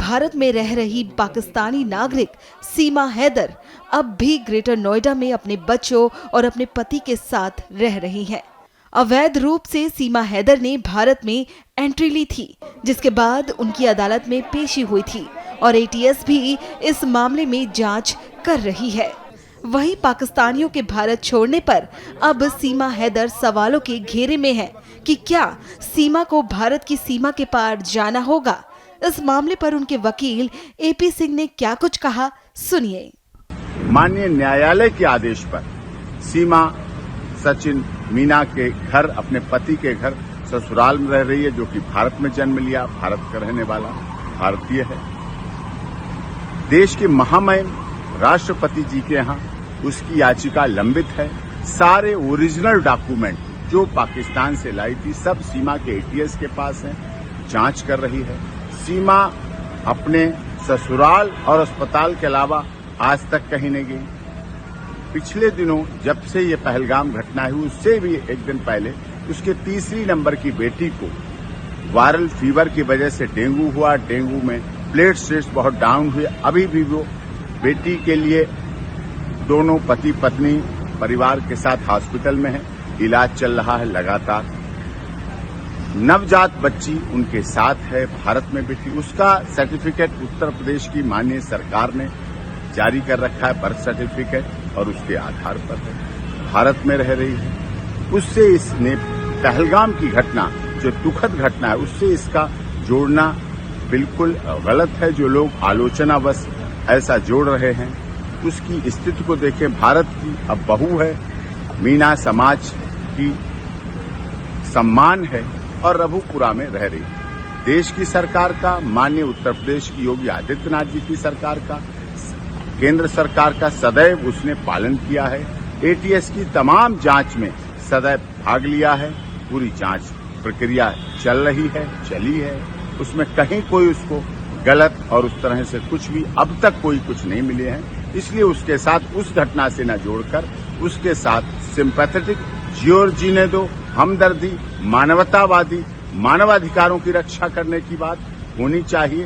भारत में रह रही पाकिस्तानी नागरिक सीमा हैदर अब भी ग्रेटर नोएडा में अपने बच्चों और अपने पति के साथ रह रही हैं। अवैध रूप से सीमा हैदर ने भारत में एंट्री ली थी, जिसके बाद उनकी अदालत में पेशी हुई थी और एटीएस भी इस मामले में जांच कर रही है। वहीं पाकिस्तानियों के भारत छोड़ने पर अब सीमा हैदर सवालों के घेरे में है कि क्या सीमा को भारत की सीमा के पार जाना होगा। इस मामले पर उनके वकील एपी सिंह ने क्या कुछ कहा, सुनिए। माननीय न्यायालय के आदेश पर सीमा सचिन मीना के घर, अपने पति के घर ससुराल में रह रही है, जो कि भारत में जन्म लिया, भारत का रहने वाला भारतीय है। देश के महामहिम राष्ट्रपति जी के यहाँ उसकी याचिका लंबित है। सारे ओरिजिनल डॉक्यूमेंट जो पाकिस्तान से लाई थी सब सीमा के एटीएस के पास है, जांच कर रही है। सीमा अपने ससुराल और अस्पताल के अलावा आज तक कहीं नहीं गई। पिछले दिनों जब से ये पहलगाम घटना हुई, उससे भी एक दिन पहले उसके तीसरी नंबर की बेटी को वायरल फीवर की वजह से डेंगू हुआ। डेंगू में प्लेटलेट्स बहुत डाउन हुए। अभी भी वो बेटी के लिए दोनों पति पत्नी परिवार के साथ हॉस्पिटल में है, इलाज चल रहा है लगातार। नवजात बच्ची उनके साथ है, भारत में बेटी। उसका सर्टिफिकेट उत्तर प्रदेश की माननीय सरकार ने जारी कर रखा है, बर्थ सर्टिफिकेट, और उसके आधार पर है, भारत में रह रही है। उससे इसने पहलगाम की घटना, जो दुखद घटना है, उससे इसका जोड़ना बिल्कुल गलत है। जो लोग आलोचनावश ऐसा जोड़ रहे हैं, उसकी स्थिति को देखें। भारत की अब बहू है, मीना समाज की सम्मान है और रघुपुरा में रह रही है। देश की सरकार का, माननीय उत्तर प्रदेश की योगी आदित्यनाथ जी की सरकार का, केंद्र सरकार का सदैव उसने पालन किया है। एटीएस की तमाम जांच में सदैव भाग लिया है। पूरी जांच प्रक्रिया चल रही है, चली है। उसमें कहीं कोई उसको गलत और उस तरह से कुछ भी अब तक कोई कुछ नहीं मिले हैं। इसलिए उसके साथ उस घटना से न जोड़कर उसके साथ सिंपैथेटिक, जियो जीने दो, हमदर्दी, मानवतावादी, मानवाधिकारों की रक्षा करने की बात होनी चाहिए।